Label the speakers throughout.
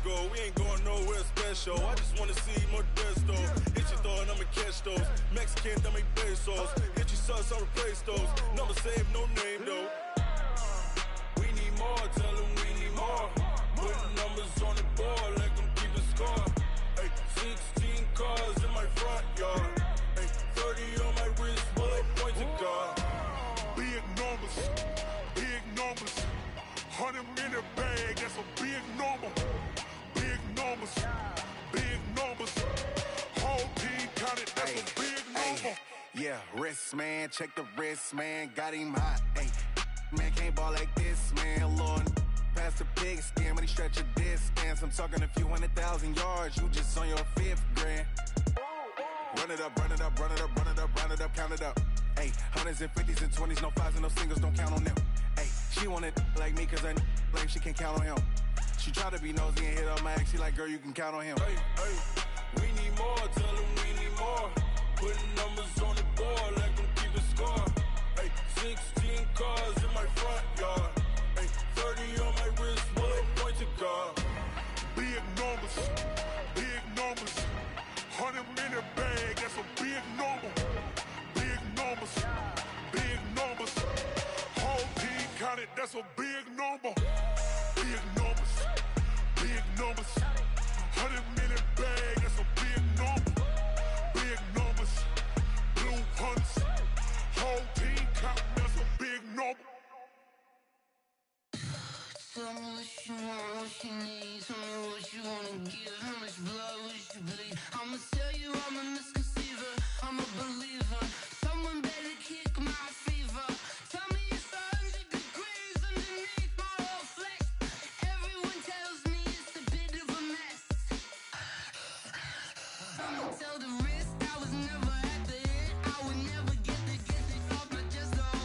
Speaker 1: go. We ain't going nowhere special. I just wanna see Modesto. Hit your thought, I'ma catch those. Mexican, that make pesos. Hit your sus, I'll replace those. Number save, no name though. We need more, tell them we need more. Putting numbers on the board, like them keep a score. Ay, 16 cars in my front yard. Ay, 30 on my wrist, bullet point to God.
Speaker 2: Big numbers, big numbers. 100 in a bag, that's a big number. Big numbers, big numbers. Whole team counted, that's a big number.
Speaker 3: Yeah, wrist man, check the wrist man, got him hot. Ay, man can't ball like this, man. Lord, past the pig skin when he stretch a distance. I'm talking a few 100,000 yards, you just on your 5th grand. Run it up, run it up, run it up, run it up, run it up, count it up. Ay, hundreds and 50s and 20s, no 5s and no singles, don't count on them. Ay, she want it like me, cause I blame she can't count on him. She try to be nosy and hit on my ex, she like, girl, you can count on him.
Speaker 1: Hey, hey, we need more, tell them we need more. Putting numbers on the board, like them keep a score. Hey, 16 cars in my front yard. Hey, 30 on my wrist, bullet point to God.
Speaker 2: Big numbers, big numbers. 100 in a bag, that's a big number. Big numbers, big numbers. Whole team counted, that's a big number. Big numbers, big numbers. 100 in a bag, that's a big number. Big numbers, blue hunts. Whole team counting, that's a big number.
Speaker 4: Tell me what you want, what you need. Tell me what you wanna give. How much blood would you bleed? I'ma tell you I'm a misconceiver. I'm a believer. Someone better kick my fever. Tell me it's 100 degrees underneath my whole flesh. Everyone tells me it's a bit of a mess. I'ma tell the risk I was never at the end. I would never get this off my chest though.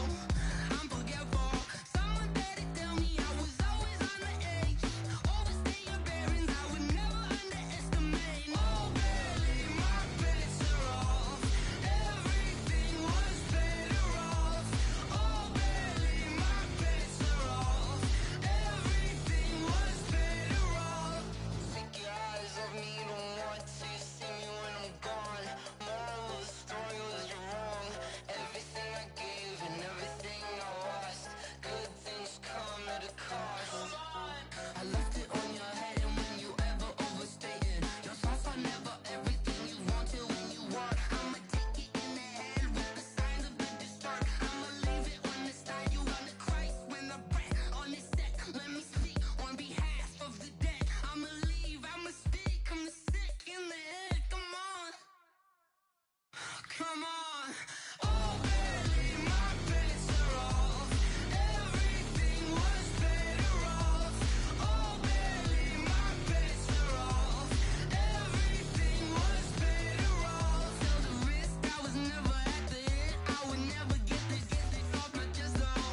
Speaker 4: I'm forgetful. Someone better tell me I was always on the edge. Overstay your bearings, I would never underestimate. Oh barely, my bets are off. Everything was better off. Oh barely, my bets are off. Everything was better off. Take your eyes off me, don't want to see me when I'm gone. Moral of the story was you're wrong. Everything I gave and everything I lost. Good things come at a cost. I left it on your head, and when you ever overstay it, your thoughts are never everything you wanted when you want. I'ma take it in the head with the signs of the distort. I'ma leave it on the side. You on the Christ when the breath on this set. Let me speak on behalf of the dead. I'ma leave, I'ma speak. I'm sick in the head. Come on, come on. Oh, barely, my bets are off. Everything was better off. Oh, barely, my bets are off. Everything was better off. Tell the risk I was never at the end. I would never get this off my chest though.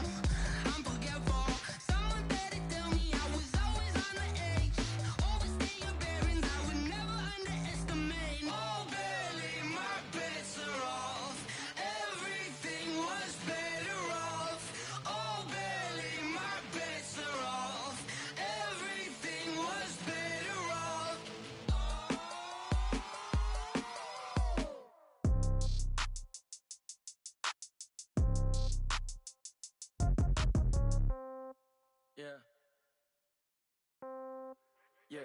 Speaker 4: I'm forgetful. Someone better tell me I was always on the edge. Overstay your bearings, I would never underestimate. Oh, barely, my bets are off. Everything was better off. Oh, barely, my bets are off. Everything was better off.
Speaker 5: Yeah. Yeah.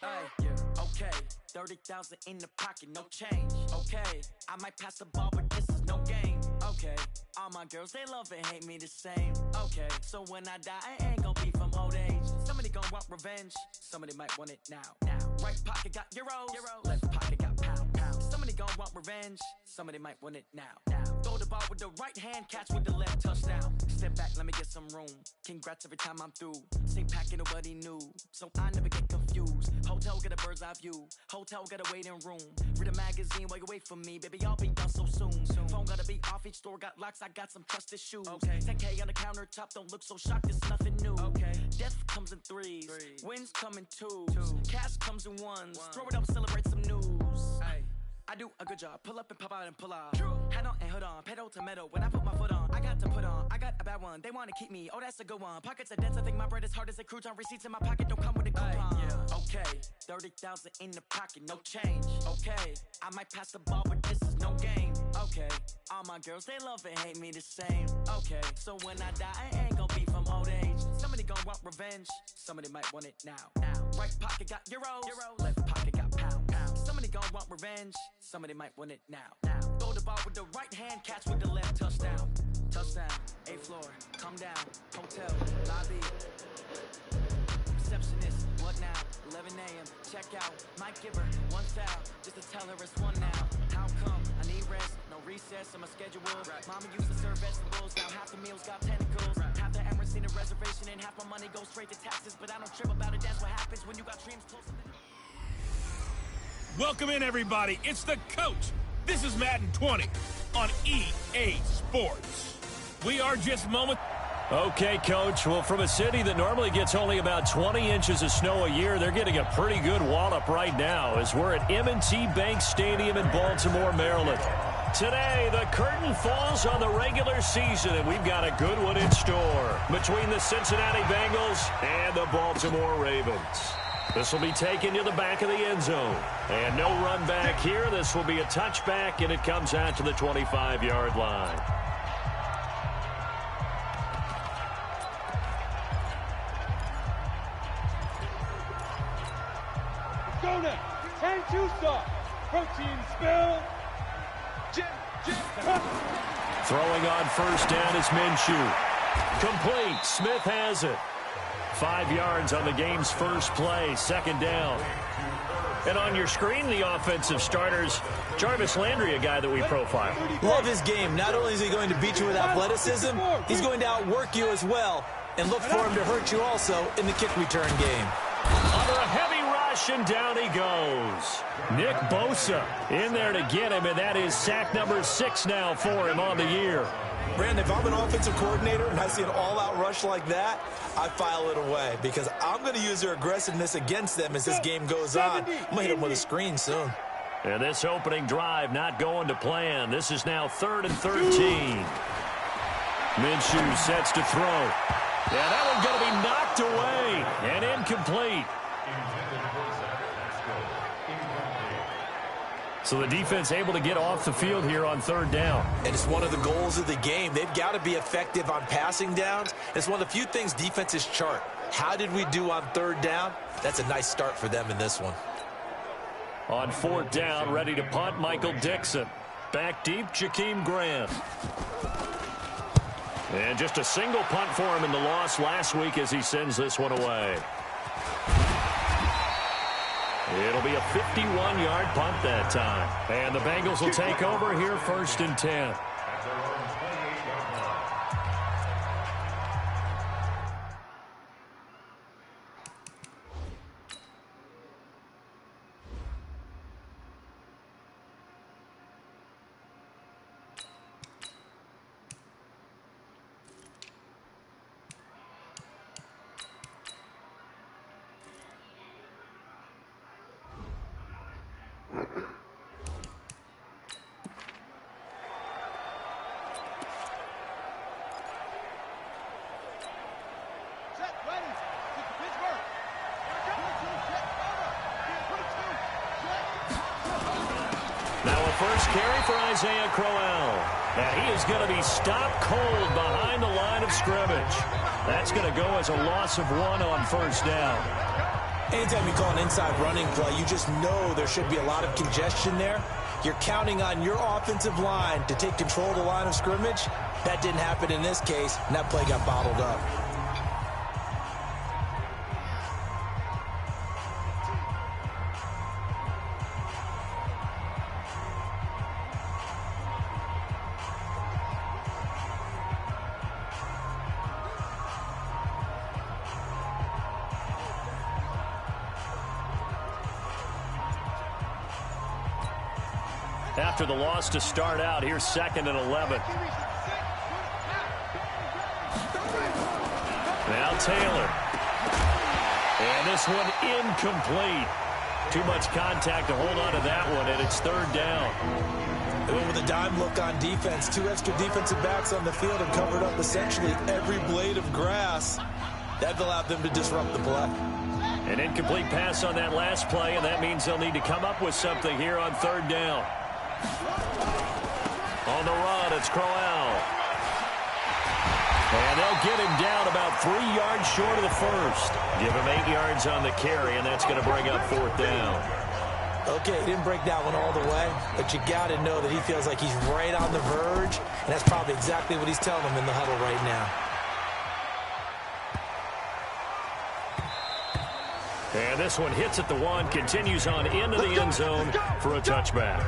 Speaker 5: Ay, yeah. Okay. 30,000 in the pocket, no change. Okay. I might pass the ball, but this is no game. Okay. All my girls, they love and hate me the same. Okay. So when I die, I ain't gon' be from old age. Somebody gon' want revenge. Somebody might want it now. Right pocket got euros. Left pocket got pounds. Somebody gon' want revenge. Somebody might want it now. Throw the ball with the right hand, catch with the left, touchdown. Step back, let me get some room. Congrats every time I'm through. Same packet, nobody knew, so I never get confused. Hotel got a bird's eye view. Hotel got a waiting room. Read a magazine while you wait for me, baby. I'll be done so soon. Phone gotta be off. Each store got locks. I got some trusted shoes. 10K on the countertop. Don't look so shocked. It's nothing new. Death comes in threes. Wins come in twos. Cash comes in ones. Throw it up, celebrate some news. I do a good job. Pull up and pop out and pull off. Head on and hood on. Pedal to metal. When I put my foot on, I got to put on. I got a bad one. They want to keep me. Oh, that's a good one. Pockets are dense. I think my bread is hard as a crouton. Receipts in my pocket don't come with a coupon. 30,000 in the pocket, no change. Okay, I might pass the ball, but this is no game. Okay, all my girls, they love and hate me the same. Okay, so when I die, I ain't gonna be from old age. Somebody gonna want revenge, somebody might want it now. Right pocket got euros, left pocket got pounds. Somebody gonna want revenge, somebody might want it now. Throw the ball with the right hand, catch with the left, touchdown. Touchdown, 8th floor, come down, hotel, lobby. Receptionist, what now? 11 a.m., check out, might give her one foul, just to tell her it's one now. How come? I need rest, no recess on my schedule. Mama used to serve vegetables, now half the meals got tentacles. Half the Emirates in a reservation and half my money goes straight to taxes. But I don't trip about it, that's what happens when you got dreams closer than...
Speaker 6: Welcome in, everybody. It's the coach. This is Madden 20 on EA Sports. We are just moments...
Speaker 7: Okay, Coach. Well, from a city that normally gets only about 20 inches of snow a year, they're getting a pretty good wallop right now as we're at M&T Bank Stadium in Baltimore, Maryland. Today, the curtain falls on the regular season, and we've got a good one in store between the Cincinnati Bengals and the Baltimore Ravens. This will be taken to the back of the end zone. And no run back here. This will be a touchback, and it comes out to the 25-yard line.
Speaker 8: Donut, 10-2 sauce, protein spill.
Speaker 7: Throwing on first down is Minshew. Complete. Smith has it. 5 yards on the game's first play, second down. And on your screen, the offensive starters, Jarvis Landry, a guy that we profile.
Speaker 9: Love his game. Not only is he going to beat you with athleticism, he's going to outwork you as well. And look for him to hurt you also in the kick return game.
Speaker 7: Under a heavy rush, and down he goes. Nick Bosa in there to get him, and that is sack number 6 now for him on the year.
Speaker 9: Brandon, if I'm an offensive coordinator and I see an all-out rush like that, I file it away because I'm going to use their aggressiveness against them as this game goes on. I'm going to hit them with a screen soon.
Speaker 7: And this opening drive not going to plan. This is now 3rd and 13. Minshew sets to throw. Yeah, that one's going to be knocked away and incomplete. So the defense able to get off the field here on 3rd down.
Speaker 9: And it's one of the goals of the game. They've got to be effective on passing downs. It's one of the few things defenses chart. How did we do on 3rd down? That's a nice start for them in this one.
Speaker 7: On 4th down, ready to punt, Michael Dixon. Back deep, Jakeem Grant. And just a single punt for him in the loss last week as he sends this one away. It'll be a 51-yard punt that time. And the Bengals will take over here 1st and 10. First carry for Isaiah Crowell. And he is going to be stopped cold behind the line of scrimmage. That's going to go as a loss of 1 on 1st down.
Speaker 9: Anytime you call an inside running play, you just know there should be a lot of congestion there. You're counting on your offensive line to take control of the line of scrimmage. That didn't happen in this case, and that play got bottled up.
Speaker 7: After the loss to start out, here's 2nd and 11. Now Taylor. And this one incomplete. Too much contact to hold on to that one, and it's 3rd down.
Speaker 9: And with a dime look on defense, 2 extra defensive backs on the field and covered up essentially every blade of grass. That allowed them to disrupt the play.
Speaker 7: An incomplete pass on that last play, and that means they'll need to come up with something here on third down. On the run, it's Crowell. And they'll get him down about 3 yards short of the first. Give him 8 yards on the carry, and that's going to bring up fourth down.
Speaker 9: Okay, he didn't break that one all the way, but you got to know that he feels like he's right on the verge, and that's probably exactly what he's telling them in the huddle right now.
Speaker 7: And this one hits at the 1, continues on into the end zone for a touchback.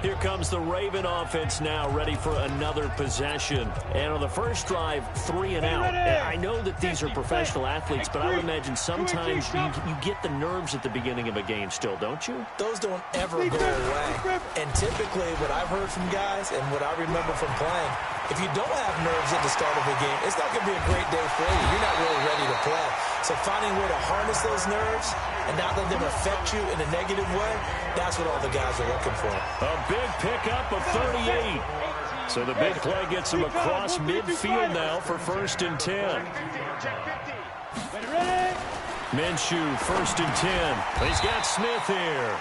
Speaker 7: Here comes the Raven offense now, ready for another possession. And on the first drive, 3 and out. And I know that these are professional athletes, but I would imagine sometimes you get the nerves at the beginning of a game still, don't you?
Speaker 9: Those don't ever go away. And typically what I've heard from guys and what I remember from playing, if you don't have nerves at the start of a game, it's not going to be a great day for you. You're not really ready to play. So finding a way to harness those nerves and not let them affect you in a negative way, that's what all the guys are looking for.
Speaker 7: A big pickup of 38. So the big play gets him across midfield now for 1st and 10. Minshew, 1st and 10. He's got Smith here.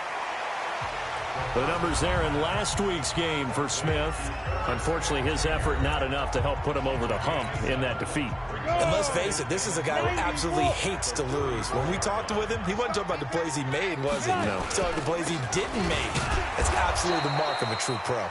Speaker 7: The numbers there in last week's game for Smith. Unfortunately, his effort not enough to help put him over the hump in that defeat.
Speaker 9: And let's face it, this is a guy who absolutely hates to lose. When we talked with him, he wasn't talking about the plays he made, was he?
Speaker 7: No.
Speaker 9: He talking about the plays he didn't make. That's absolutely the mark of a true pro.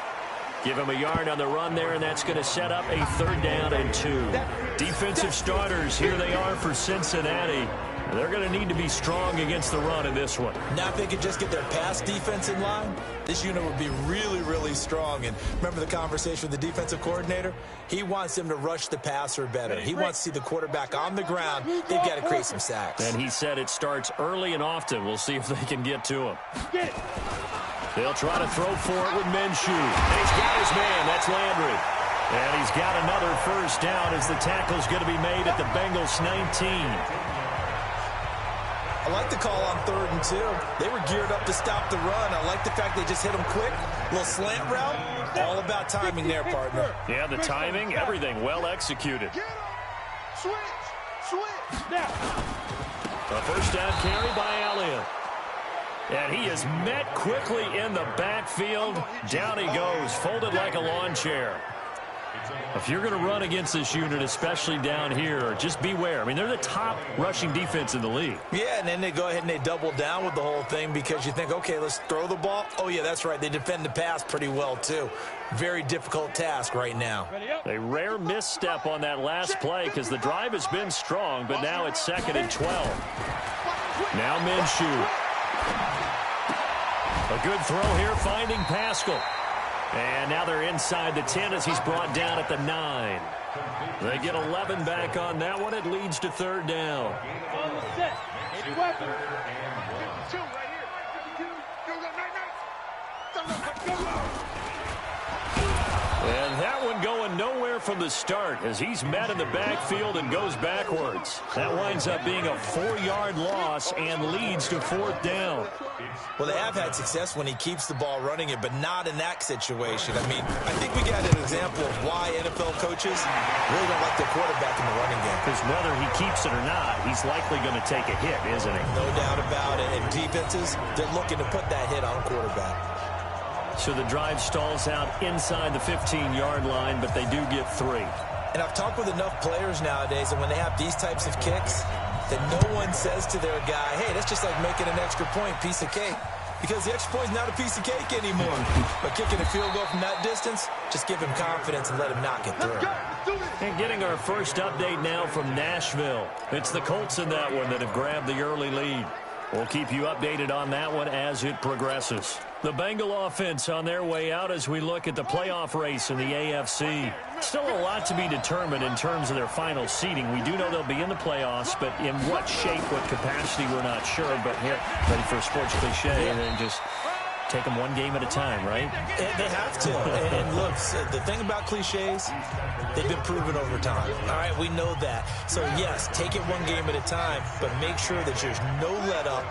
Speaker 7: Give him a yard on the run there, and that's going to set up a 3rd down and 2. Defensive starters, here they are for Cincinnati. They're going to need to be strong against the run in this one.
Speaker 9: Now if they could just get their pass defense in line, this unit would be really, really strong. And remember the conversation with the defensive coordinator? He wants them to rush the passer better. He wants to see the quarterback on the ground. They've got to create some sacks.
Speaker 7: And he said it starts early and often. We'll see if they can get to him. They'll try to throw for it with Minshew. And he's got his man. That's Landry. And he's got another 1st down as the tackle's going to be made at the Bengals 19.
Speaker 9: I like the call on 3rd and 2. They were geared up to stop the run. I like the fact they just hit them quick. Little slant route. All about timing there, partner.
Speaker 7: Yeah, the timing, everything well executed.
Speaker 2: Switch.
Speaker 7: A 1st down carry by Elliott. And he is met quickly in the backfield. Down he goes, folded like a lawn chair. If you're going to run against this unit, especially down here, just beware. I mean, they're the top rushing defense in the league.
Speaker 9: Yeah, and then they go ahead and they double down with the whole thing because you think, okay, let's throw the ball. Oh, yeah, that's right. They defend the pass pretty well, too. Very difficult task right now.
Speaker 7: A rare misstep on that last play because the drive has been strong, but now it's 2nd and 12. Now Minshew. A good throw here, finding Pascal. And now they're inside the 10 as he's brought down at the 9. They get 11 back on that one. It leads to 3rd down. And that one going nowhere from the start as he's met in the backfield and goes backwards. That winds up being a 4-yard loss and leads to 4th down.
Speaker 9: Well, they have had success when he keeps the ball running it, but not in that situation. I mean, I think we got an example of why NFL coaches really don't like their quarterback in the running game.
Speaker 7: Because whether he keeps it or not, he's likely going to take a hit, isn't he?
Speaker 9: No doubt about it. And defenses, they're looking to put that hit on a quarterback.
Speaker 7: So the drive stalls out inside the 15-yard line, but they do get 3.
Speaker 9: And I've talked with enough players nowadays, and when they have these types of kicks, that no one says to their guy, hey, that's just like making an extra point, piece of cake. Because the extra point is not a piece of cake anymore. But kicking a field goal from that distance, just give him confidence and let him knock it through.
Speaker 7: And getting our first update now from Nashville. It's the Colts in that one that have grabbed the early lead. We'll keep you updated on that one as it progresses. The Bengal offense on their way out as we look at the playoff race in the AFC. Still a lot to be determined in terms of their final seeding. We do know they'll be in the playoffs, but in what shape, what capacity, we're not sure. But here, ready for a sports cliche, and then just take them one game at a time, right?
Speaker 9: They have to. And look, the thing about cliches, they've been proven over time. All right, we know that. So, yes, take it one game at a time, but make sure that there's no let-up,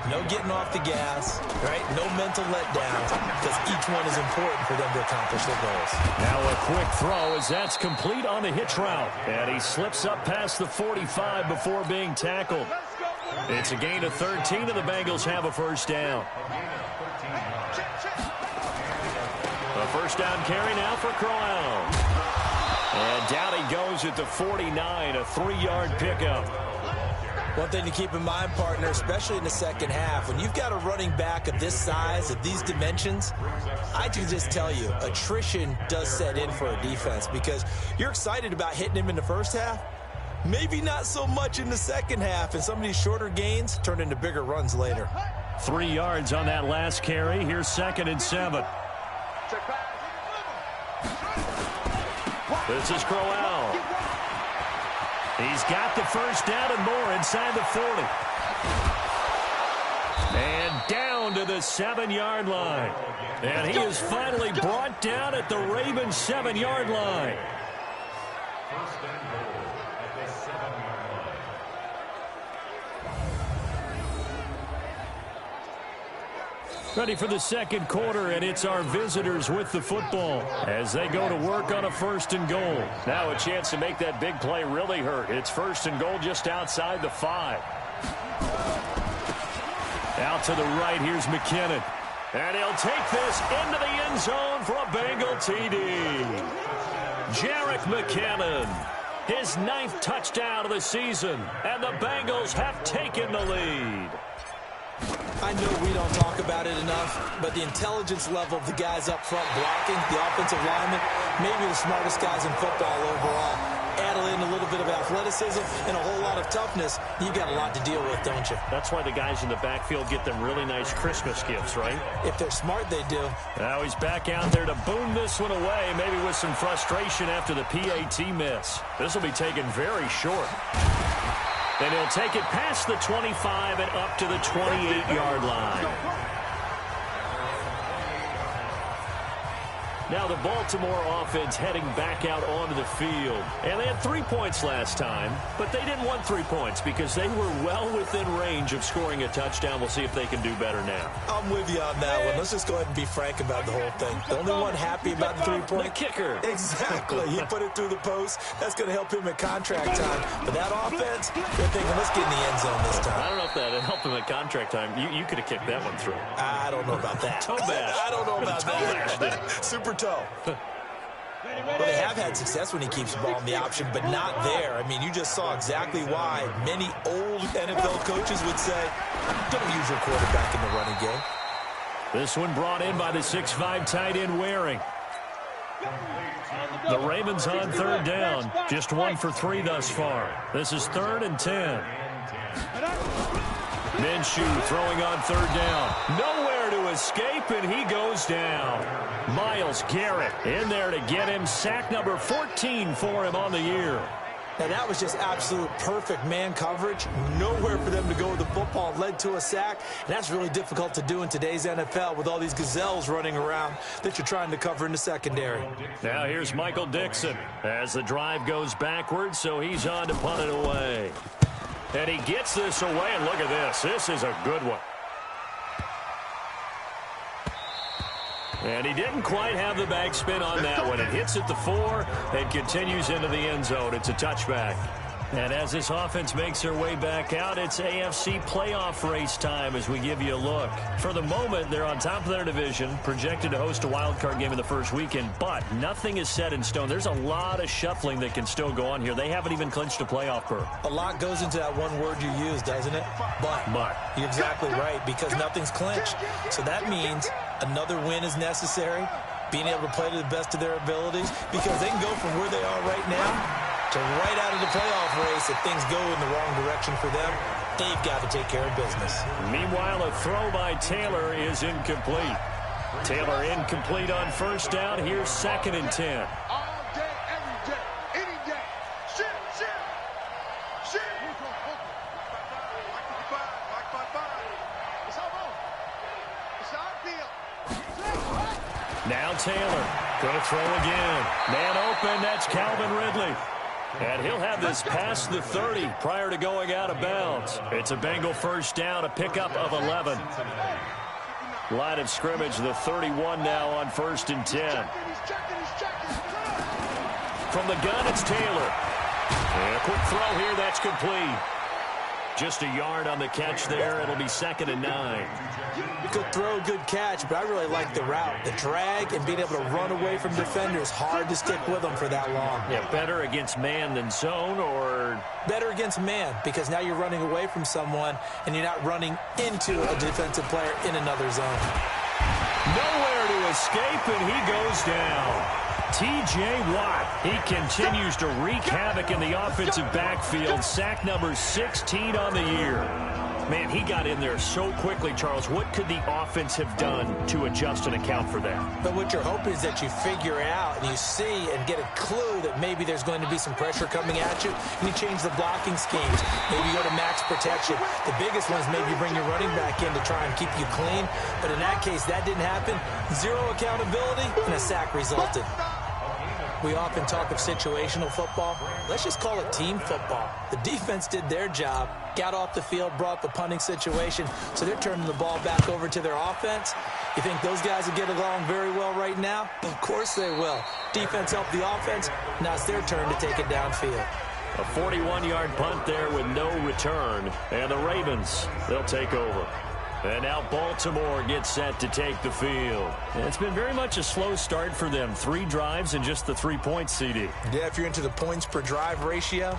Speaker 9: no getting off the gas, right? No mental letdowns, because each one is important for them to accomplish their goals.
Speaker 7: Now a quick throw as that's complete on the hitch route. And he slips up past the 45 before being tackled. It's a gain of 13, and the Bengals have a first down. A first down carry now for Crowell. And down he goes at the 49, a 3-yard pickup.
Speaker 9: One thing to keep in mind, partner, especially in the second half, when you've got a running back of this size, of these dimensions, I can just tell you, attrition does set in for a defense because you're excited about hitting him in the first half. Maybe not so much in the second half, and some of these shorter gains turn into bigger runs later.
Speaker 7: 3 yards on that last carry. Here's 2nd and 7. This is Crowell. He's got the first down and more inside the 40. And down to the 7-yard line. And he is finally brought down at the Ravens' 7-yard line. Ready for the second quarter, and it's our visitors with the football as they go to work on a 1st and goal. Now a chance to make that big play really hurt. It's 1st and goal just outside the 5. Out to the right, here's McKinnon. And he'll take this into the end zone for a Bengal TD. Jerick McKinnon, his 9th touchdown of the season, and the Bengals have taken the lead.
Speaker 9: I know we don't talk about it enough, but the intelligence level of the guys up front blocking, the offensive linemen, maybe the smartest guys in football overall. Add in a little bit of athleticism and a whole lot of toughness, you've got a lot to deal with, don't you?
Speaker 7: That's why the guys in the backfield get them really nice Christmas gifts, right?
Speaker 9: If they're smart, they do.
Speaker 7: Now he's back out there to boom this one away, maybe with some frustration after the PAT miss. This will be taken very short. And he'll take it past the 25 and up to the 28-yard line. Now the Baltimore offense heading back out onto the field. And they had 3 points last time, but they didn't want 3 points because they were well within range of scoring a touchdown. We'll see if they can do better now.
Speaker 9: I'm with you on that one. Let's just go ahead and be frank about the whole thing. The only one happy about the 3-point.
Speaker 7: The kicker.
Speaker 9: Exactly. He put it through the post. That's going to help him at contract time. But that offense, they're thinking, let's get in the end zone this time.
Speaker 7: I don't know if that helped him at contract time. You could have kicked that one through.
Speaker 9: I don't know about that.
Speaker 7: Toe bash.
Speaker 9: I don't know about that. Super toe. Well, they have had success when he keeps the ball in the option, but not there. I mean, you just saw exactly why many old NFL coaches would say, don't use your quarterback in the running game.
Speaker 7: This one brought in by the 6'5" tight end Waring. The Ravens on 3rd down. Just 1 for 3 thus far. This is 3rd and 10. Minshew throwing on 3rd down. Nowhere to escape, and he goes down. Myles Garrett in there to get him. Sack number 14 for him on the year.
Speaker 9: Now, that was just absolute perfect man coverage. Nowhere for them to go with the football. Led to a sack, and that's really difficult to do in today's NFL with all these gazelles running around that you're trying to cover in the secondary.
Speaker 7: Now here's Michael Dixon as the drive goes backwards, so he's on to punt it away. And he gets this away, and look at this. This is a good one. And he didn't quite have the backspin on that one. It hits at the 4 and continues into the end zone. It's a touchback. And as this offense makes their way back out, it's AFC playoff race time as we give you a look. For the moment, they're on top of their division, projected to host a wild card game in the first weekend, but nothing is set in stone. There's a lot of shuffling that can still go on here. They haven't even clinched a playoff berth.
Speaker 9: A lot goes into that one word you use, doesn't it? But. You're exactly right, because nothing's clinched. So that means another win is necessary, being able to play to the best of their abilities, because they can go from where they are right now to right out of the playoff race. If things go in the wrong direction for them, they've got to take care of business.
Speaker 7: Meanwhile, a throw by Taylor is incomplete. Taylor incomplete on 1st down. Here's 2nd and 10.
Speaker 2: All day, every day, any day. Shit. Like 55. It's our field.
Speaker 7: Now Taylor. Going to throw again. Man open. That's Calvin Ridley. And he'll have this past the 30 prior to going out of bounds. It's a Bengal first down, a pickup of 11. Line of scrimmage, the 31 now on 1st and 10. From the gun, it's Taylor. And a quick throw here, that's complete. Just a yard on the catch there. It'll be 2nd and 9.
Speaker 9: Good throw, good catch, but I really like the route. The drag and being able to run away from defenders. Hard to stick with them for that long.
Speaker 7: Yeah, better against man than zone, or?
Speaker 9: Better against man, because now you're running away from someone and you're not running into a defensive player in another zone.
Speaker 7: Nowhere to escape, and he goes down. T.J. Watt, he continues to wreak havoc in the offensive backfield. Sack number 16 on the year. Man, he got in there so quickly, Charles. What could the offense have done to adjust and account for that?
Speaker 9: But what you're hoping is that you figure it out and you see and get a clue that maybe there's going to be some pressure coming at you, and you change the blocking schemes. Maybe you go to max protection. The biggest one is maybe you bring your running back in to try and keep you clean. But in that case, that didn't happen. Zero accountability, and a sack resulted. We often talk of situational football. Let's just call it team football. The defense did their job, got off the field, brought the punting situation, so they're turning the ball back over to their offense. You think those guys will get along very well right now? Of course they will. Defense helped the offense. Now it's their turn to take it downfield.
Speaker 7: A 41-yard punt there with no return. And the Ravens, they'll take over. And now Baltimore gets set to take the field. And it's been very much a slow start for them. 3 drives and just the 3 points, CD.
Speaker 9: Yeah, if you're into the points per drive ratio,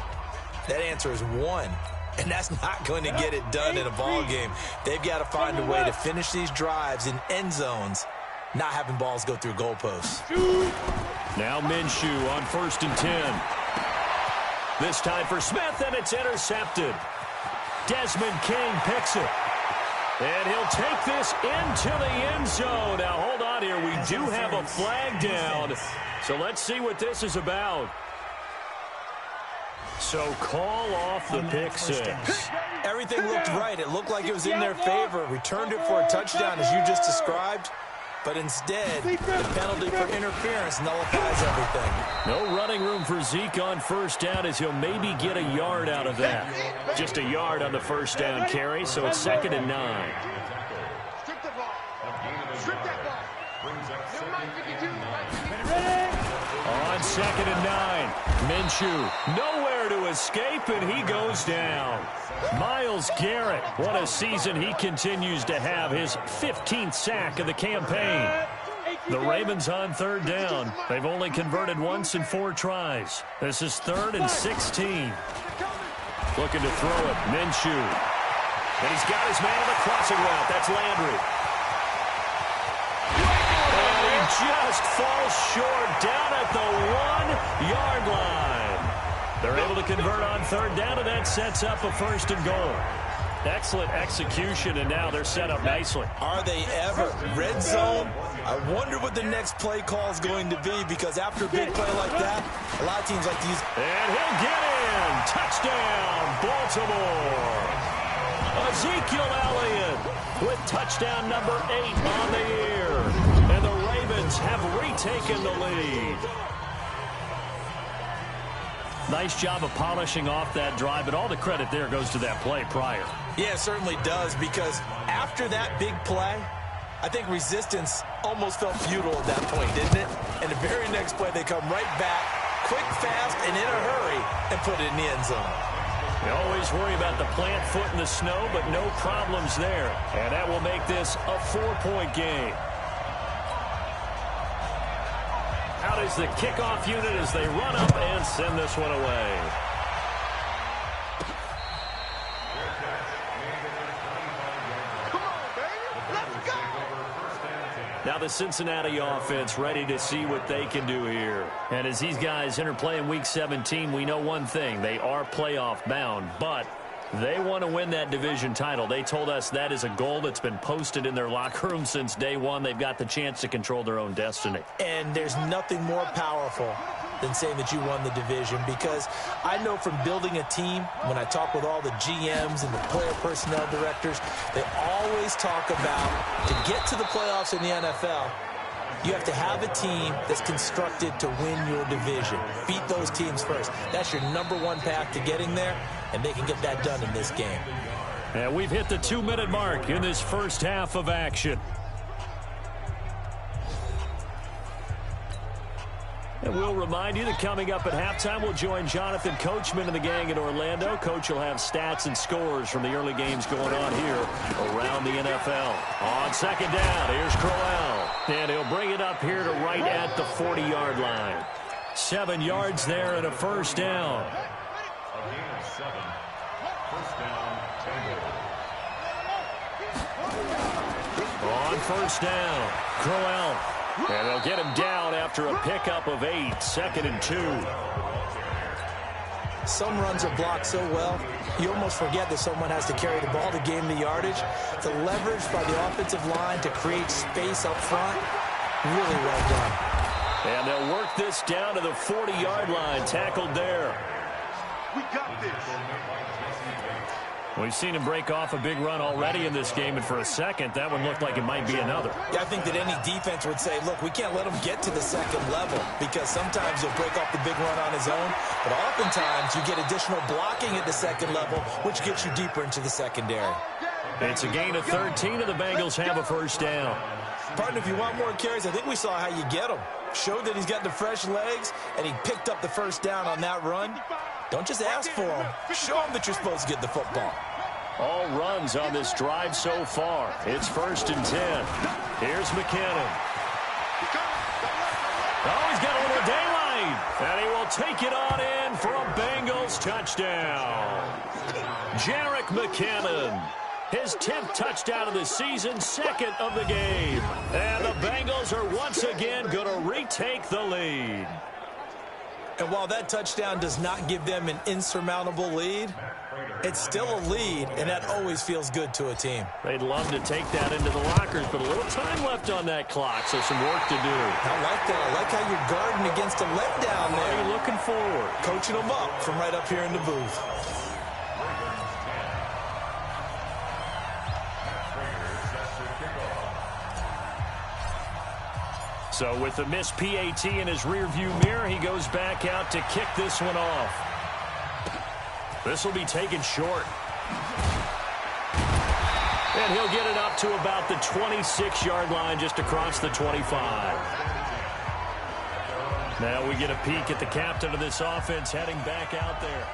Speaker 9: that answer is 1. And that's not going to get it done in a ball game. They've got to find a way to finish these drives in end zones, not having balls go through goalposts.
Speaker 7: Now Minshew on 1st and 10. This time for Smith, and it's intercepted. Desmond King picks it. And he'll take this into the end zone. Now, hold on here. We do have a flag down. So let's see what this is about. So call off the pick six.
Speaker 9: Everything looked right. It looked like it was in their favor. Returned it for a touchdown, as you just described. But instead, the penalty for interference nullifies everything.
Speaker 7: No running room for Zeke on 1st down, as he'll maybe get a yard out of that. Just a yard on the 1st down carry, so it's 2nd and 9.
Speaker 2: Strip the ball. Strip that ball.
Speaker 7: On 2nd and 9, Minshew nowhere to escape, and he goes down. Myles Garrett, what a season he continues to have, his 15th sack of the campaign. The Ravens on 3rd down. They've only converted once in 4 tries. This is 3rd and 16. Looking to throw it, Minshew. And he's got his man on the crossing route. That's Landry. And he just falls short down at the 1-yard line. They're able to convert on 3rd down, and that sets up a 1st and goal. Excellent execution, and now they're set up nicely.
Speaker 9: Are they ever? Red zone? I wonder what the next play call is going to be, because after a big play like that, a lot of teams like to use.
Speaker 7: And he'll get in. Touchdown, Baltimore. Ezekiel Elliott with touchdown number 8 on the year. And the Ravens have retaken the lead. Nice job of polishing off that drive, but all the credit there goes to that play prior.
Speaker 9: Yeah, it certainly does, because after that big play, I think resistance almost felt futile at that point, didn't it? And the very next play, they come right back, quick, fast, and in a hurry, and put it in the end zone.
Speaker 7: You always worry about the plant foot in the snow, but no problems there. And that will make this a 4-point game. Out is the kickoff unit as they run up and send this one away. Now the Cincinnati offense ready to see what they can do here. And as these guys interplay in Week 17, we know one thing. They are playoff bound, but they want to win that division title. They told us that is a goal that's been posted in their locker room since day one. They've got the chance to control their own destiny.
Speaker 9: And there's nothing more powerful than saying that you won the division, because I know from building a team, when I talk with all the GMs and the player personnel directors, they always talk about, to get to the playoffs in the NFL, You have to have a team that's constructed to win your division. Beat those teams first. That's your number one path to getting there, and they can get that done in this game.
Speaker 7: And we've hit the 2-minute mark in this first half of action. And we'll remind you that coming up at halftime, we'll join Jonathan Coachman and the gang in Orlando. Coach will have stats and scores from the early games going on here around the NFL. On second down, here's Crowell. And he'll bring it up here to right at the 40-yard line. 7 yards there and a first down. On first down, Crowell. And they'll get him down after a pickup of 8, 2nd and 2.
Speaker 9: Some runs are blocked so well, you almost forget that someone has to carry the ball to gain the yardage. The leverage by the offensive line to create space up front, really well done.
Speaker 7: And they'll work this down to the 40-yard line, tackled there.
Speaker 2: We got this.
Speaker 7: We've seen him break off a big run already in this game, and for a second, that one looked like it might be another.
Speaker 9: Yeah, I think that any defense would say, look, we can't let him get to the second level, because sometimes he'll break off the big run on his own, but oftentimes you get additional blocking at the second level, which gets you deeper into the secondary.
Speaker 7: It's a gain of 13, and the Bengals have a first down.
Speaker 9: Partner, if you want more carries, I think we saw how you get him. Showed that he's got the fresh legs, and he picked up the first down on that run. Don't just ask for him. Show him that you're supposed to get the football.
Speaker 7: All runs on this drive so far. It's 1st and 10. Here's McKinnon. Oh, he's got a little daylight. And he will take it on in for a Bengals touchdown. Jerick McKinnon. His 10th touchdown of the season, 2nd of the game. And the Bengals are once again going to retake the lead.
Speaker 9: And while that touchdown does not give them an insurmountable lead, it's still a lead, and that always feels good to a team.
Speaker 7: They'd love to take that into the lockers, but a little time left on that clock, so some work to do.
Speaker 9: I like that. I like how you're guarding against a letdown there.
Speaker 7: Are you looking forward?
Speaker 9: Coaching them up from right up here in the booth.
Speaker 7: So with the missed PAT in his rearview mirror, he goes back out to kick this one off. This will be taken short. And he'll get it up to about the 26-yard line, just across the 25. Now we get a peek at the captain of this offense heading back out there.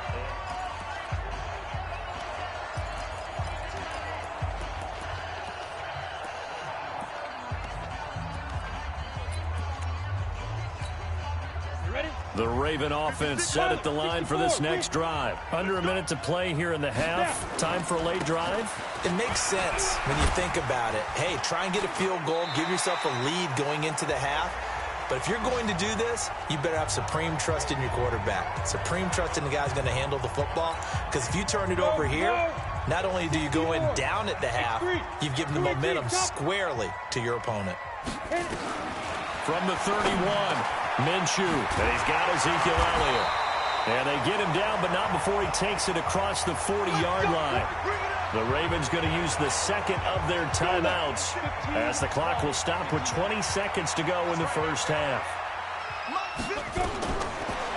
Speaker 7: The Raven offense set at the line for this next drive. Under a minute to play here in the half. Time for a late drive.
Speaker 9: It makes sense when you think about it. Hey, try and get a field goal. Give yourself a lead going into the half. But if you're going to do this, you better have supreme trust in your quarterback. Supreme trust in the guy's going to handle the football. Because if you turn it over here, not only do you go in down at the half, you've given the momentum squarely to your opponent.
Speaker 7: From the 31. Minshew, and he's got Ezekiel Elliott. And they get him down, but not before he takes it across the 40-yard line. The Ravens going to use the second of their timeouts as the clock will stop with 20 seconds to go in the first half.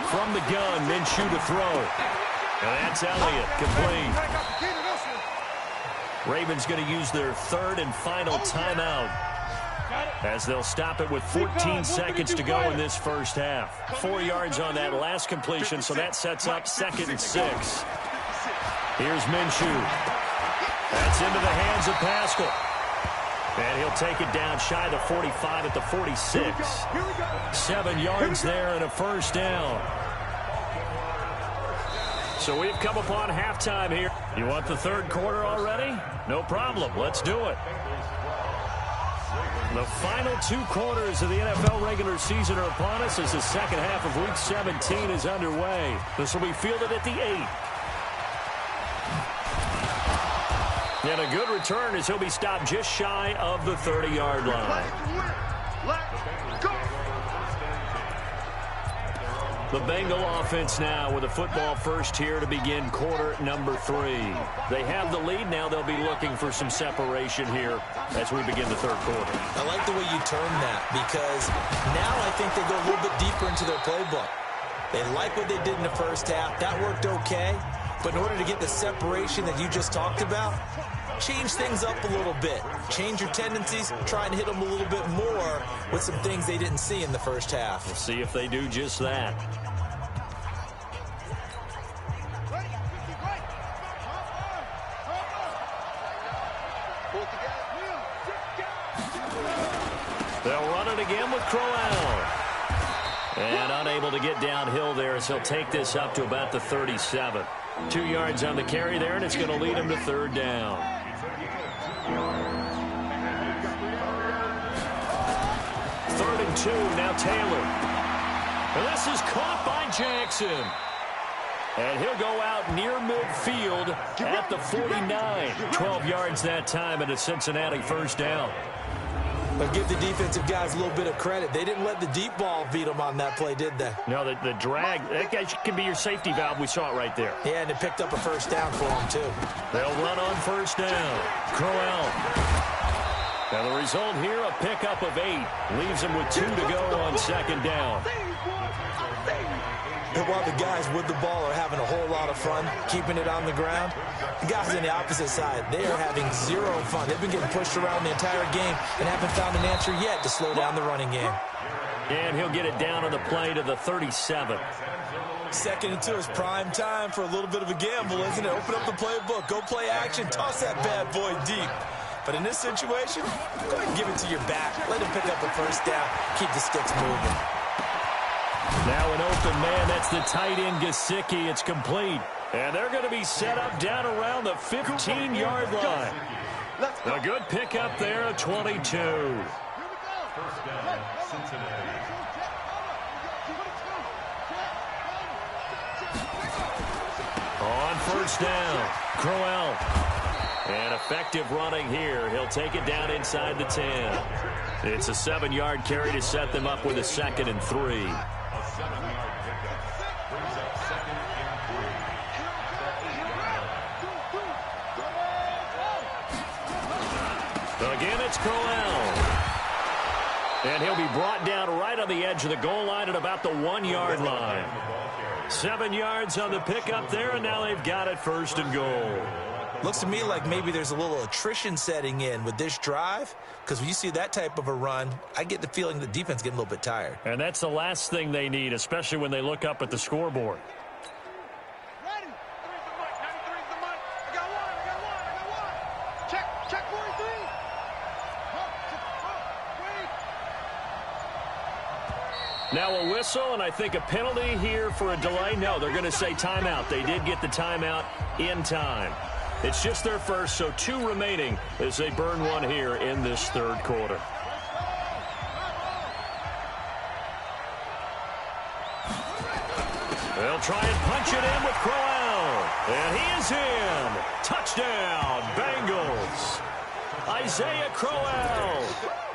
Speaker 7: From the gun, Minshew to throw. And that's Elliott, complete. Ravens going to use their third and final timeout, as they'll stop it with 14 seconds to go in this first half. 4 yards on that last completion, so that sets up 2nd and 6. Here's Minshew. That's into the hands of Pascal. And he'll take it down shy of the 45 at the 46. 7 yards there and a first down. So we've come upon halftime here. You want the third quarter already? No problem. Let's do it. The final 2 quarters of the NFL regular season are upon us as the second half of Week 17 is underway. This will be fielded at the 8. And a good return as he'll be stopped just shy of the 30-yard line. The Bengal offense now with a football first here to begin quarter number 3. They have the lead. Now they'll be looking for some separation here as we begin the third quarter.
Speaker 9: I like the way you term that because now I think they go a little bit deeper into their playbook. They like what they did in the first half. That worked okay. But in order to get the separation that you just talked about, change things up a little bit. Change your tendencies. Try and hit them a little bit more with some things they didn't see in the first half.
Speaker 7: We'll see if they do just that. They'll run it again with Crowell. And unable to get downhill there as he'll take this up to about the 37. 2 yards on the carry there, and it's going to lead him to third down. Third and 2, now Taylor. And this is caught by Jackson. And he'll go out near midfield at the 49. 12 yards that time, and a Cincinnati first down.
Speaker 9: But give the defensive guys a little bit of credit. They didn't let the deep ball beat them on that play, did they?
Speaker 7: No, the drag, that can be your safety valve. We saw it right there.
Speaker 9: Yeah, and it picked up a first down for them, too.
Speaker 7: They'll run on first down. Crowell. Now the result here, a pickup of 8. Leaves him with 2 to go on second down.
Speaker 9: And while the guys with the ball are having a whole lot of fun keeping it on the ground, the guys on the opposite side, they are having zero fun. They've been getting pushed around the entire game and haven't found an answer yet to slow down the running game.
Speaker 7: And he'll get it down on the play to the 37.
Speaker 9: Second and 2 is prime time for a little bit of a gamble, isn't it? Open up the playbook, go play action, toss that bad boy deep. But in this situation, go ahead and give it to your back. Let him pick up a first down, keep the sticks moving.
Speaker 7: Now an open man, that's the tight end Gesicki. It's complete. And they're going to be set up down around the 15-yard line. A good pickup there at 22. On first down, Crowell. And effective running here. He'll take it down inside the 10. It's a 7-yard carry to set them up with a 2nd and 3. Again, it's Crowell. And he'll be brought down right on the edge of the goal line at about the 1-yard line. 7 yards on the pickup there, and now they've got it first and goal.
Speaker 9: Looks to me like maybe there's a little attrition setting in with this drive, because when you see that type of a run, I get the feeling the defense getting a little bit tired.
Speaker 7: And that's the last thing they need, especially when they look up at the scoreboard. Now a whistle, and I think a penalty here for a delay. No, they're going to say timeout. They did get the timeout in time. It's just their first, so 2 remaining as they burn one here in this third quarter. They'll try and punch it in with Crowell. And he is in. Touchdown, Bengals. Isaiah Crowell,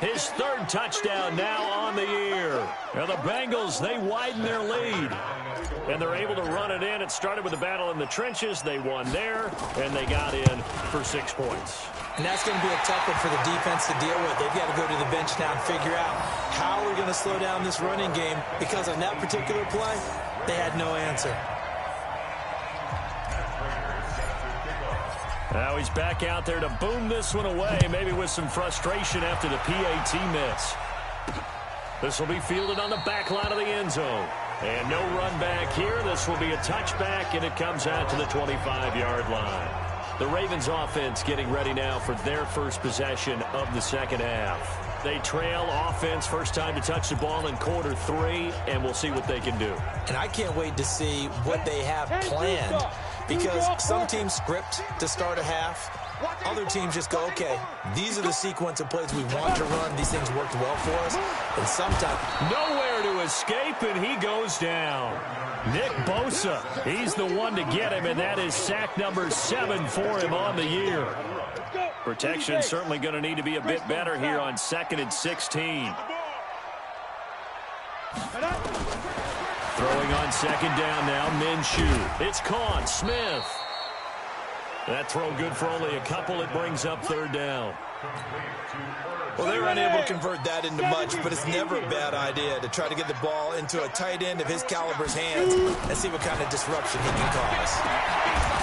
Speaker 7: his 3rd touchdown now on the year. Now the Bengals, they widen their lead. And they're able to run it in. It started with a battle in the trenches. They won there, and they got in for 6 points.
Speaker 9: And that's going to be a tough one for the defense to deal with. They've got to go to the bench now and figure out how we're going to slow down this running game, because on that particular play, they had no answer.
Speaker 7: Now he's back out there to boom this one away, maybe with some frustration after the PAT miss. This will be fielded on the back line of the end zone. And no run back here. This will be a touchback, and it comes out to the 25-yard line. The Ravens offense getting ready now for their first possession of the second half. They trail offense, first time to touch the ball in quarter 3, and we'll see what they can do.
Speaker 9: And I can't wait to see what they have planned, because some teams script to start a half. Other teams just go, okay, these are the sequence of plays we want to run. These things worked well for us. And sometimes
Speaker 7: nowhere to escape, and he goes down. Nick Bosa, he's the one to get him, and that is sack number 7 for him on the year. Protection certainly going to need to be a bit better here on 2nd and 16. Throwing on second down now, Minshew. It's caught. Smith. That throw good for only a couple. It brings up third down.
Speaker 9: Well, they were unable to convert that into much, but it's never a bad idea to try to get the ball into a tight end of his caliber's hands and see what kind of disruption he can cause.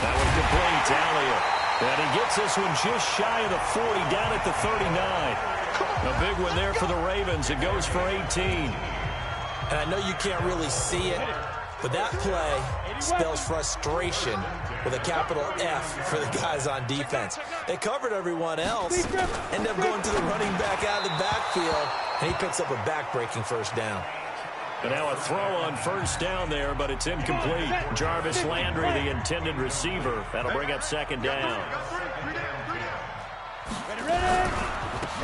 Speaker 7: That was complete to Elliott. And he gets this one just shy of the 40, down at the 39. A big one there for the Ravens. It goes for 18.
Speaker 9: And I know you can't really see it, but that play spells frustration with a capital F for the guys on defense. They covered everyone else, end up going to the running back out of the backfield, and he picks up a back-breaking first down.
Speaker 7: And now a throw on first down there, but it's incomplete. Jarvis Landry, the intended receiver. That'll bring up second down.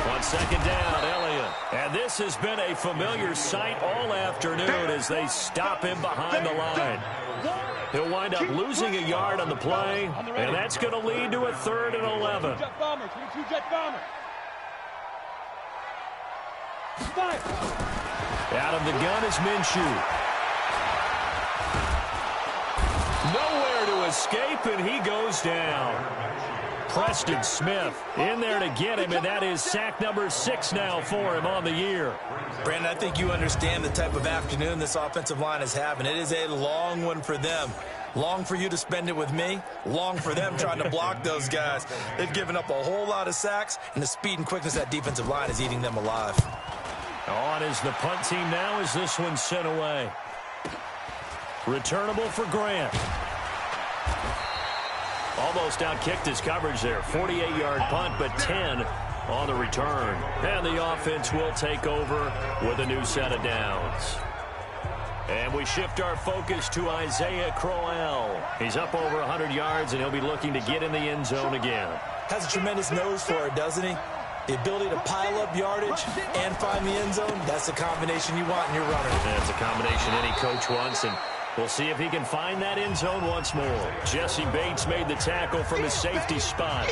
Speaker 7: On second down, Elliott. And this has been a familiar sight all afternoon as they stop him behind the line. He'll wind up losing a yard on the play, and that's going to lead to a 3rd and 11.
Speaker 8: Jet bombers, 22 jet bombers. Fire.
Speaker 7: Out of the gun is Minshew. Nowhere to escape, and he goes down. Preston Smith in there to get him, and that is sack number 6 now for him on the year.
Speaker 9: Brandon, I think you understand the type of afternoon this offensive line is having. It is a long one for them. Long for you to spend it with me. Long for them trying to block those guys. They've given up a whole lot of sacks, and the speed and quickness of that defensive line is eating them alive.
Speaker 7: On is the punt team now as this one's sent away. Returnable for Grant. Almost outkicked his coverage there. 48-yard punt, but 10 on the return. And the offense will take over with a new set of downs. And we shift our focus to Isaiah Crowell. He's up over 100 yards, and he'll be looking to get in the end zone again.
Speaker 9: Has a tremendous nose for it, doesn't he? The ability to pile up yardage and find the end zone, that's the combination you want in your runner.
Speaker 7: That's a combination any coach wants, and we'll see if he can find that end zone once more. Jesse Bates made the tackle from his safety spot.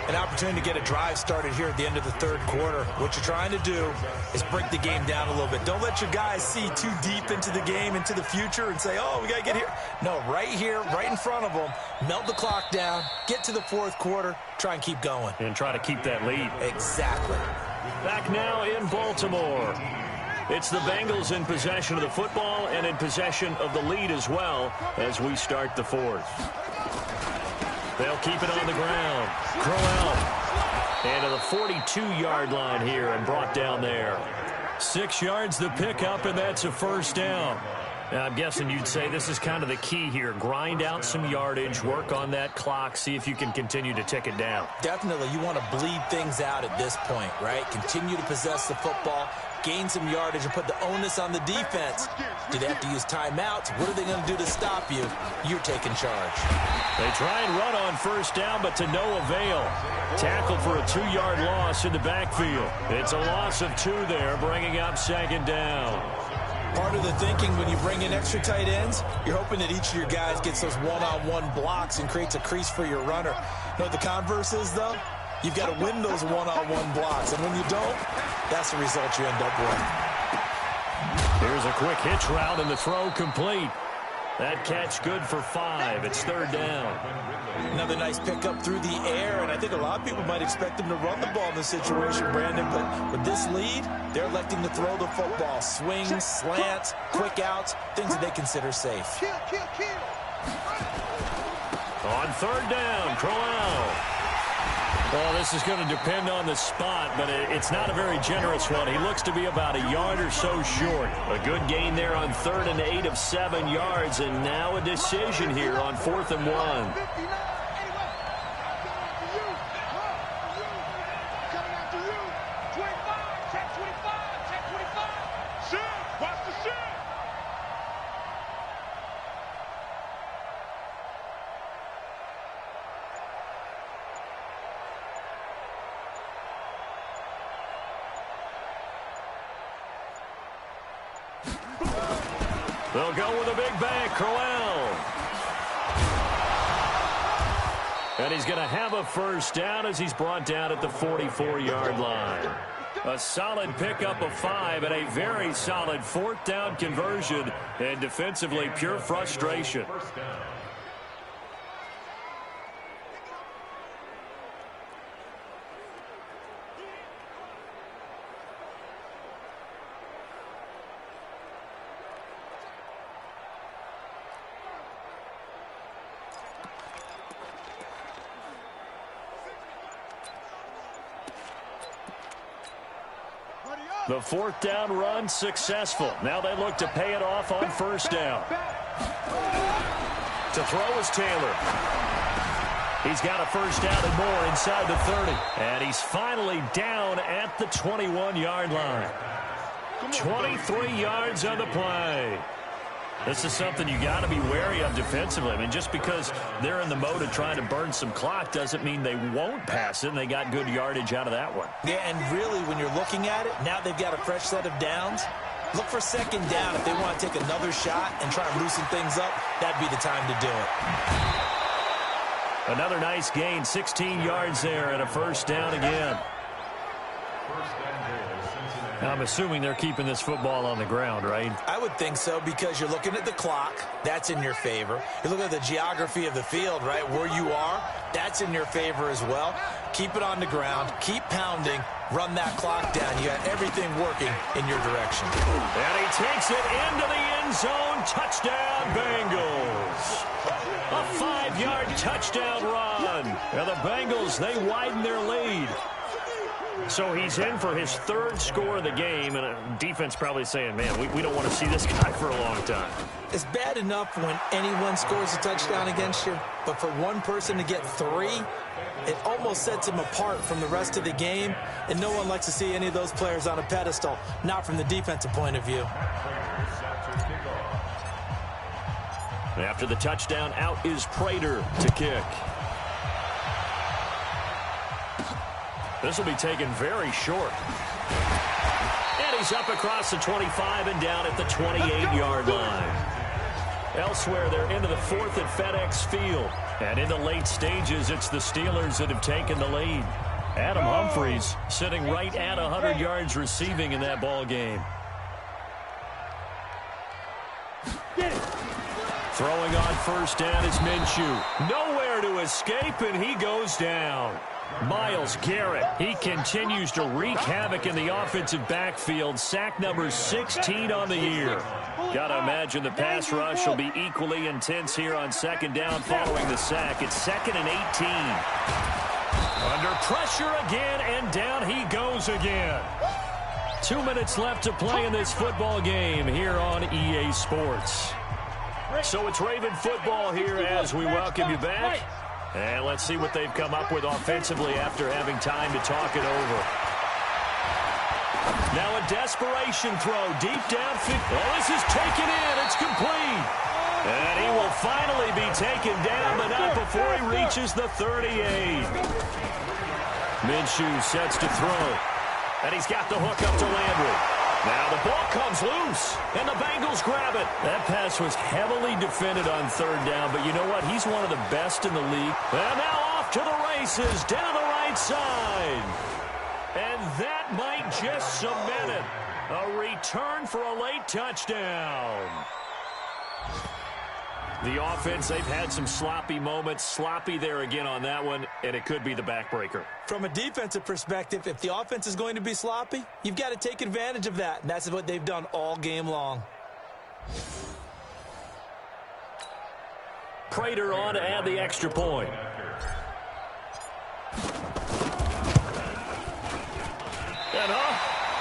Speaker 9: An opportunity to get a drive started here at the end of the 3rd quarter. What you're trying to do is break the game down a little bit. Don't let your guys see too deep into the game, into the future, and say, oh, we got to get here. No, right here, right in front of them, melt the clock down, get to the 4th quarter, try and keep going.
Speaker 7: And try to keep that lead.
Speaker 9: Exactly.
Speaker 7: Back now in Baltimore. It's the Bengals in possession of the football and in possession of the lead as well as we start the 4th. They'll keep it on the ground. Crowell. And to the 42-yard line here and brought down there. 6 yards the pickup, and that's a first down. Now, I'm guessing you'd say this is kind of the key here. Grind out some yardage, work on that clock, see if you can continue to tick it down.
Speaker 9: Definitely. You want to bleed things out at this point, right? Continue to possess the football, gain some yardage, and put the onus on the defense. Do they have to use timeouts? What are they going to do to stop you? You're taking charge.
Speaker 7: They try and run on first down, but to no avail. Tackled for a 2-yard loss in the backfield. It's a loss of 2 there, bringing up second down.
Speaker 9: Part of the thinking when you bring in extra tight ends, you're hoping that each of your guys gets those one-on-one blocks and creates a crease for your runner. You know what the converse is, though? You've got to win those one-on-one blocks, and when you don't, that's the result you end up with.
Speaker 7: Here's a quick hitch route, and the throw complete. That catch good for 5. It's 3rd down.
Speaker 9: Another nice pickup through the air, and I think a lot of people might expect them to run the ball in this situation, Brandon, but with this lead, they're electing to throw the football. Swings, slants, quick outs, things that they consider safe.
Speaker 7: On 3rd down, Crowell. Well, this is going to depend on the spot, but it's not a very generous one. He looks to be about a yard or so short. A good gain there on 3rd and 8 of 7 yards, and now a decision here on 4th and 1. They'll go with a big bang, Crowell. And he's going to have a first down as he's brought down at the 44-yard line. A solid pickup of 5 and a very solid 4th down conversion. And defensively, pure frustration. The 4th down run successful. Now they look to pay it off on 1st down. To throw is Taylor. He's got a 1st down and more inside the 30. And he's finally down at the 21-yard line. 23 yards on the play. This is something you got to be wary of defensively. I mean, just because they're in the mode of trying to burn some clock doesn't mean they won't pass it, and they got good yardage out of that one.
Speaker 9: Yeah, and really, when you're looking at it, now they've got a fresh set of downs. Look for 2nd down. If they want to take another shot and try and loosen things up, that'd be the time to do it.
Speaker 7: Another nice gain, 16 yards there, and a 1st down again. I'm assuming they're keeping this football on the ground, right?
Speaker 9: I would think so, because you're looking at the clock. That's in your favor. You're looking at the geography of the field, right? Where you are, that's in your favor as well. Keep it on the ground. Keep pounding. Run that clock down. You got everything working in your direction.
Speaker 7: And he takes it into the end zone. Touchdown, Bengals. A 5-yard touchdown run. And the Bengals, they widen their lead. So he's in for his 3rd score of the game, and a defense probably saying, man, we don't want to see this guy for a long time.
Speaker 9: It's bad enough when anyone scores a touchdown against you, but for one person to get 3, it almost sets him apart from the rest of the game, and no one likes to see any of those players on a pedestal, not from the defensive point of view.
Speaker 7: After the touchdown, out is Prater to kick. This will be taken very short. And he's up across the 25 and down at the 28-yard line. Elsewhere, they're into the 4th at FedEx Field. And in the late stages, it's the Steelers that have taken the lead. Adam Humphries sitting right at 100 yards receiving in that ball game. Throwing on 1st down is Minshew. Nowhere to escape, and he goes down. Myles Garrett, he continues to wreak havoc in the offensive backfield. Sack number 16 on the year. Got to imagine the pass rush will be equally intense here on 2nd down following the sack. It's 2nd and 18. Under pressure again, and down he goes again. 2 minutes left to play in this football game here on EA Sports. So it's Raven football here as we welcome you back. And let's see what they've come up with offensively after having time to talk it over. Now a desperation throw deep downfield. Oh, this is taken in. It's complete. And he will finally be taken down, but not before he reaches the 38. Minshew sets to throw. And he's got the hook up to Landry. Now the ball comes loose, and the Bengals grab it. That pass was heavily defended on 3rd down, but you know what? He's one of the best in the league. And now off to the races, down the right side. And that might just cement it. A return for a late touchdown. The offense, they've had some sloppy moments. Sloppy there again on that one, and it could be the backbreaker.
Speaker 9: From a defensive perspective, if the offense is going to be sloppy, you've got to take advantage of that, and that's what they've done all game long.
Speaker 7: Prater on to add the extra point. And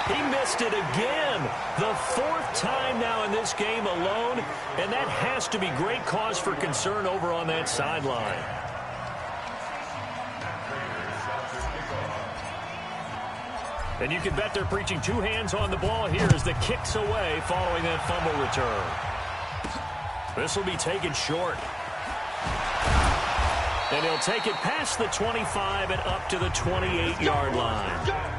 Speaker 7: he missed it again. The 4th time now in this game alone, and that has to be great cause for concern over on that sideline. And you can bet they're preaching 2 hands on the ball here as the kick's away following that fumble return. This will be taken short. And he'll take it past the 25 and up to the 28-yard line.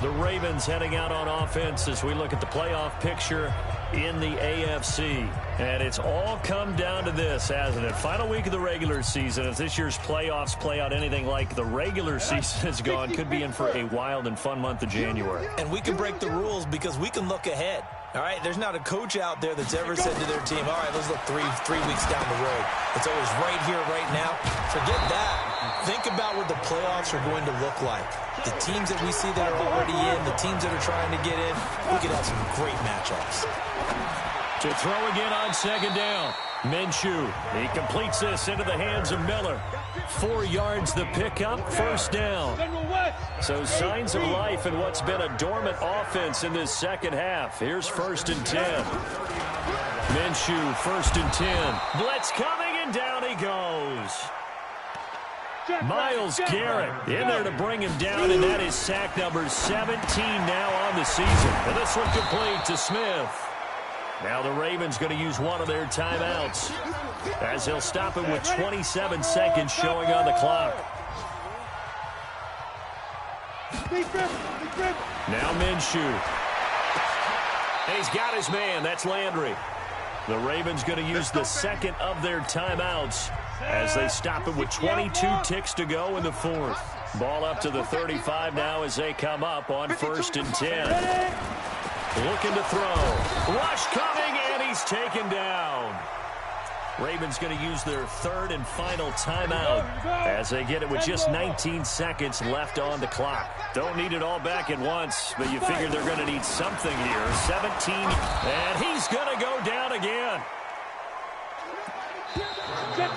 Speaker 7: The Ravens heading out on offense as we look at the playoff picture. in the AFC. And it's all come down to this, hasn't it? Final week of the regular season. As this year's playoffs play out anything like the regular season has gone, could be in for a wild and fun month of January.
Speaker 9: And we can break the rules because we can look ahead. All right, there's not a coach out there that's ever said to their team, all right, let's look three weeks down the road. It's always right here, right now. Forget that. Think about what the playoffs are going to look like. The teams that we see that are already in, the teams that are trying to get in, we could have some great matchups.
Speaker 7: To throw again on second down. Minshew, he completes this into the hands of Miller. 4 yards the pickup, first down. So signs of life in what's been a dormant offense in this second half. Here's 1st and 10. Minshew, 1st and 10. Blitz coming, and down he goes. Myles Garrett in there to bring him down, and that is sack number 17 now on the season. And this one complete to Smith. Now the Ravens going to use one of their timeouts as he'll stop it with 27 seconds showing on the clock. Now Minshew. He's got his man. That's Landry. The Ravens going to use the second of their timeouts as they stop it with 22 ticks to go in the fourth. Ball up to the 35 now as they come up on 1st and 10. Looking to throw. Rush coming, and he's taken down. Ravens going to use their 3rd and final timeout as they get it with just 19 seconds left on the clock. Don't need it all back at once, but you figure they're going to need something here. 17, and he's going to go down again.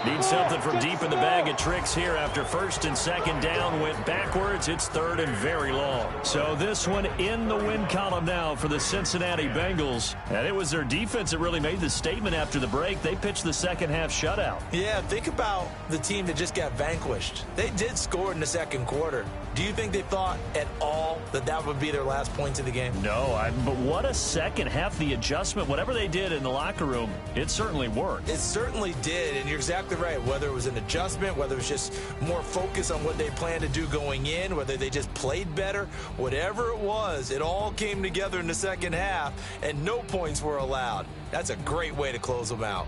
Speaker 7: Need something from deep in the bag of tricks here after 1st and 2nd down went backwards. It's 3rd and very long. So this one in the win column now for the Cincinnati Bengals. And it was their defense that really made the statement after the break. They pitched the second half shutout.
Speaker 9: Yeah, think about the team that just got vanquished. They did score in the second quarter. Do you think they thought at all that that would be their last points of the game?
Speaker 7: No, but what a second half. The adjustment, whatever they did in the locker room, it certainly worked.
Speaker 9: It certainly did, and you're exactly right. Whether it was an adjustment, whether it was just more focus on what they planned to do going in, whether they just played better, whatever it was, it all came together in the second half, and no points were allowed. That's a great way to close them out.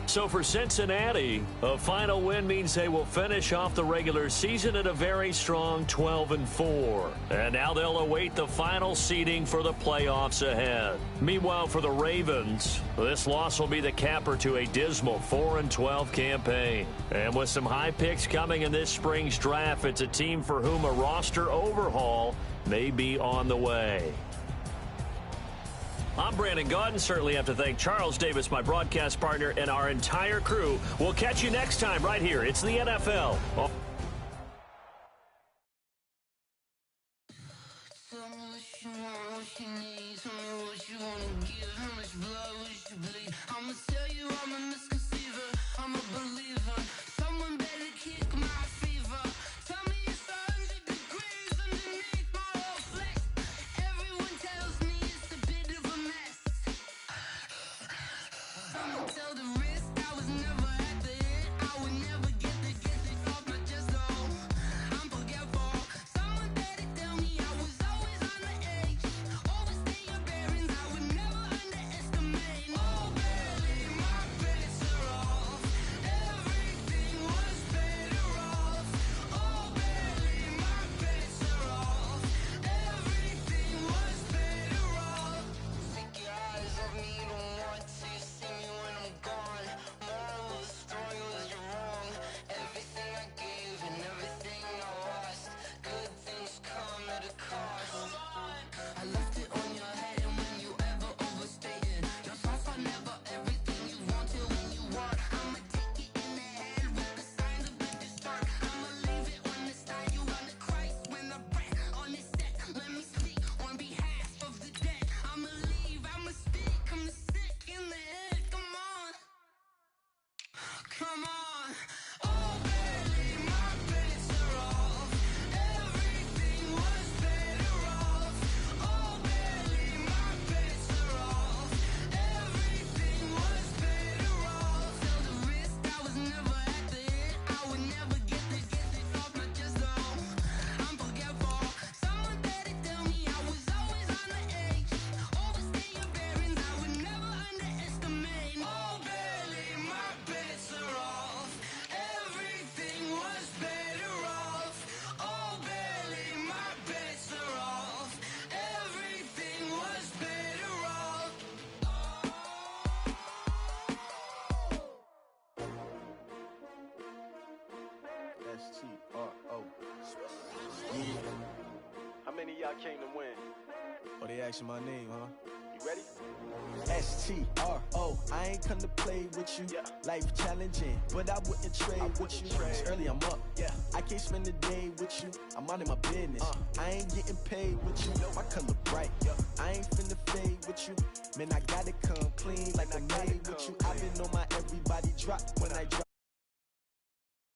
Speaker 7: So for Cincinnati, a final win means they will finish off the regular season at a very strong 12-4. And now they'll await the final seeding for the playoffs ahead. Meanwhile, for the Ravens, this loss will be the capper to a dismal 4-12 campaign. And with some high picks coming in this spring's draft, it's a team for whom a roster overhaul may be on the way. I'm Brandon Gaud, and certainly have to thank Charles Davis, my broadcast partner, and our entire crew. We'll catch you next time right here. It's the NFL.
Speaker 4: Tell me what you want, what you need. Tell me what you wanna give. How much blood would you bleed? I'ma tell you I'm a misconceiver. I'm a believer. Someone better kick my fever. Tell me it's 100 degrees underneath my whole flesh. Everyone tells me it's a bit of a mess. I'ma tell the risk I was never at the end. I would never get the off my just
Speaker 3: S-T-R-O. Yeah.
Speaker 10: How many of y'all came to win?
Speaker 3: Oh, they asking my name, huh?
Speaker 10: You ready?
Speaker 3: S-T-R-O. I ain't come to play with you.
Speaker 10: Yeah.
Speaker 3: Life challenging, but I wouldn't trade with you. It's early, I'm up.
Speaker 10: Yeah.
Speaker 3: I can't spend the day with you. I'm out in my business. I ain't getting paid with you. My color bright. I ain't finna fade with you. Man, I gotta come clean like I made with you. I've been on my everybody drop when I drop.